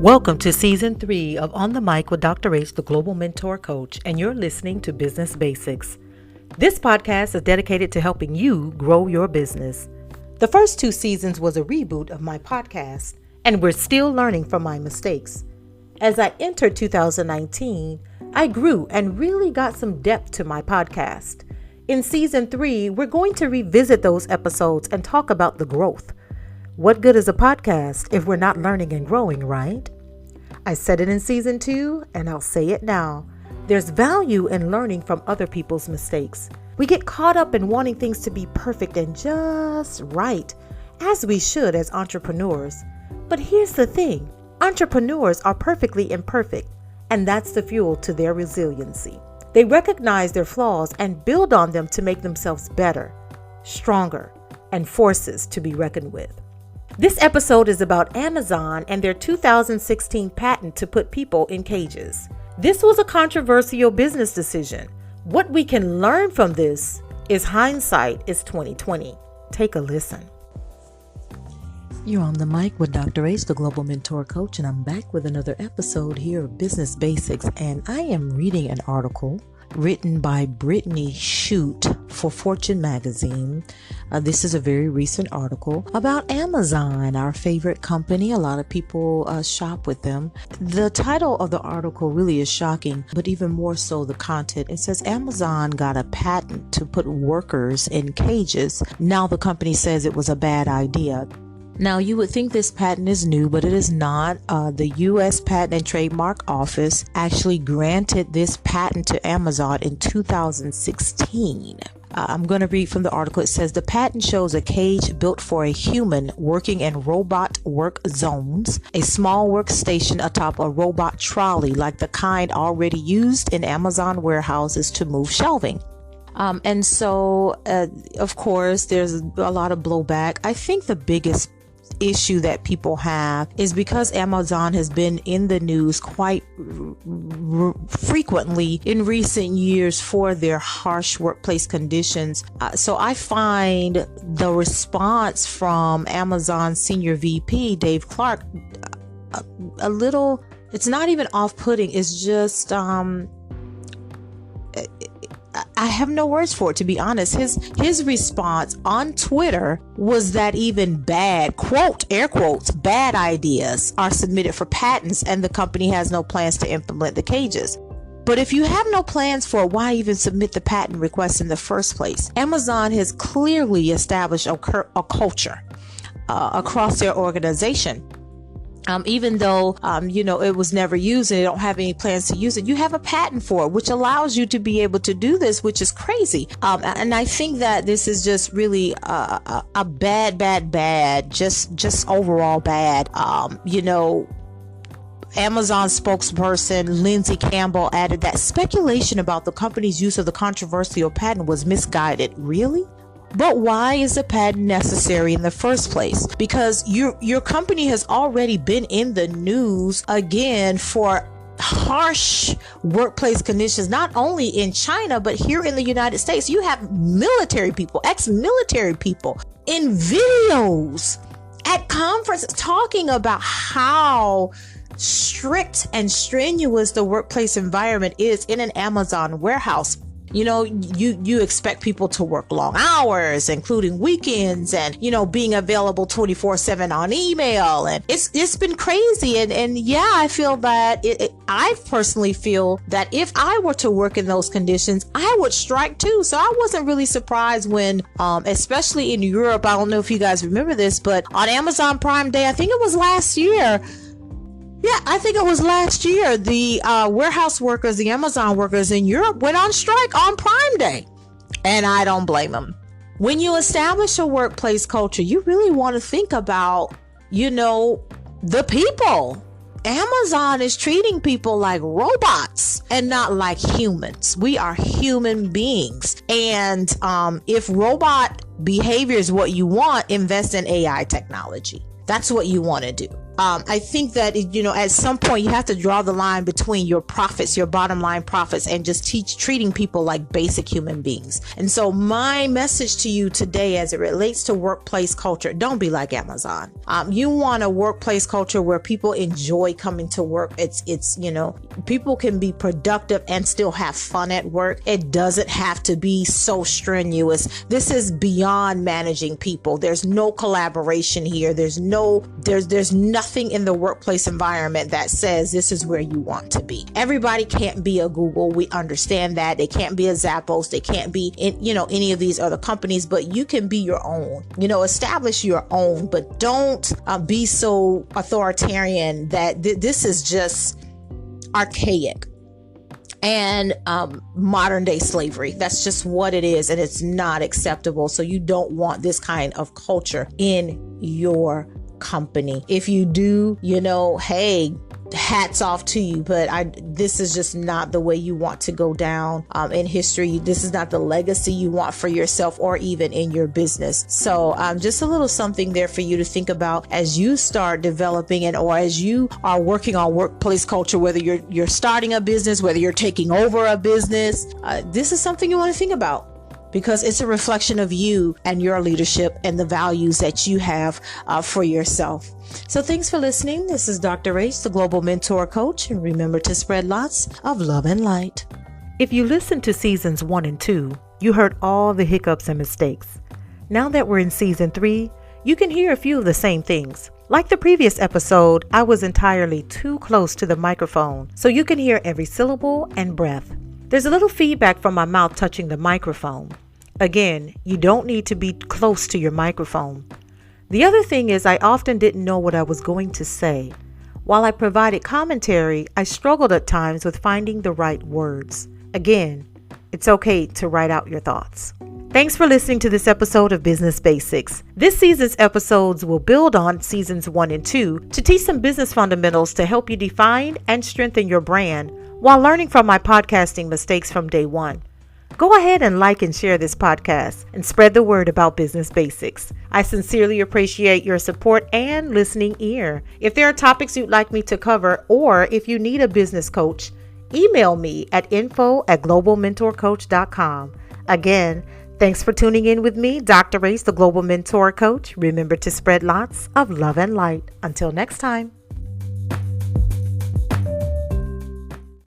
Welcome to Season 3 of On the Mic with Dr. H, the Global Mentor Coach, and you're listening to Business Basics. This podcast is dedicated to helping you grow your business. The first 2 seasons was a reboot of my podcast, and we're still learning from my mistakes. As I entered 2019, I grew and really got some depth to my podcast. In Season 3, we're going to revisit those episodes and talk about the growth. What good is a podcast if we're not learning and growing, right? I said it in Season 2, and I'll say it now. There's value in learning from other people's mistakes. We get caught up in wanting things to be perfect and just right, as we should as entrepreneurs. But here's the thing. Entrepreneurs are perfectly imperfect, and that's the fuel to their resiliency. They recognize their flaws and build on them to make themselves better, stronger, and forces to be reckoned with. This episode is about Amazon and their 2016 patent to put people in cages. This was a controversial business decision. What we can learn from this is hindsight is 2020. Take a listen. You're on the mic with Dr. H, the Global Mentor Coach, and I'm back with another episode here of Business Basics. And I am reading an article written by Brittany Shute for Fortune magazine. This is a very recent article about Amazon, our favorite company. A lot of people shop with them. The title of the article really is shocking, but even more so the content. It says Amazon got a patent to put workers in cages. Now the company says it was a bad idea. Now, you would think this patent is new, but it is not. The U.S. Patent and Trademark Office actually granted this patent to Amazon in 2016. I'm going to read from the article. It says the patent shows a cage built for a human working in robot work zones, a small workstation atop a robot trolley like the kind already used in Amazon warehouses to move shelving. And so, of course, there's a lot of blowback. I think the biggest issue that people have is because Amazon has been in the news quite frequently in recent years for their harsh workplace conditions. So I find the response from Amazon Senior VP Dave Clark a little, it's not even off-putting, it's just I have no words for it, to be honest. His response on Twitter was that even bad, quote, air quotes, bad ideas are submitted for patents and the company has no plans to implement the cages. But if you have no plans for it, why even submit the patent request in the first place? Amazon has clearly established a culture across their organization. Even though, it was never used and they don't have any plans to use it, you have a patent for it, which allows you to be able to do this, which is crazy. And I think that this is just really a bad, just overall bad. Amazon spokesperson Lindsay Campbell added that speculation about the company's use of the controversial patent was misguided. Really? But why is a patent necessary in the first place? Because your company has already been in the news again for harsh workplace conditions, not only in China, but here in the United States. You have military people, ex-military people in videos at conferences talking about how strict and strenuous the workplace environment is in an Amazon warehouse. You expect people to work long hours, including weekends, and, being available 24/7 on email. And it's been crazy. And yeah, I feel that I personally feel that if I were to work in those conditions, I would strike too. So I wasn't really surprised when, especially in Europe, I don't know if you guys remember this, but on Amazon Prime Day, I think it was last year. Yeah, I think it was last year, the warehouse workers, the Amazon workers in Europe went on strike on Prime Day. And I don't blame them. When you establish a workplace culture, you really want to think about, the people. Amazon is treating people like robots and not like humans. We are human beings. And if robot behavior is what you want, invest in AI technology. That's what you want to do. I think that, at some point you have to draw the line between your profits, your bottom line profits, and just treating people like basic human beings. And so my message to you today, as it relates to workplace culture, don't be like Amazon. You want a workplace culture where people enjoy coming to work. It's people can be productive and still have fun at work. It doesn't have to be so strenuous. This is beyond managing people. There's no collaboration here. There's nothing in the workplace environment that says this is where you want to be. Everybody can't be a Google. We understand that. They can't be a Zappos. They can't be any of these other companies, but you can be your own. Establish your own, but don't be so authoritarian that this is just archaic and modern day slavery. That's just what it is, and it's not acceptable. So you don't want this kind of culture in your company. If you do, hey, hats off to you, but this is just not the way you want to go down in history. This is not the legacy you want for yourself or even in your business. So just a little something there for you to think about as you start developing or as you are working on workplace culture, whether you're starting a business, whether you're taking over a business. This is something you want to think about, because it's a reflection of you and your leadership and the values that you have for yourself. So thanks for listening. This is Dr. H, the Global Mentor Coach, and remember to spread lots of love and light. If you listened to seasons 1 and 2, you heard all the hiccups and mistakes. Now that we're in season 3, you can hear a few of the same things. Like the previous episode, I was entirely too close to the microphone, so you can hear every syllable and breath. There's a little feedback from my mouth touching the microphone. Again, you don't need to be close to your microphone. The other thing is, I often didn't know what I was going to say. While I provided commentary, I struggled at times with finding the right words. Again, it's okay to write out your thoughts. Thanks for listening to this episode of Business Basics. This season's episodes will build on seasons 1 and 2 to teach some business fundamentals to help you define and strengthen your brand while learning from my podcasting mistakes from day 1. Go ahead and like and share this podcast and spread the word about Business Basics. I sincerely appreciate your support and listening ear. If there are topics you'd like me to cover, or if you need a business coach, email me at info@globalmentorcoach.com. Again, thanks for tuning in with me, Dr. Race, the Global Mentor Coach. Remember to spread lots of love and light. Until next time.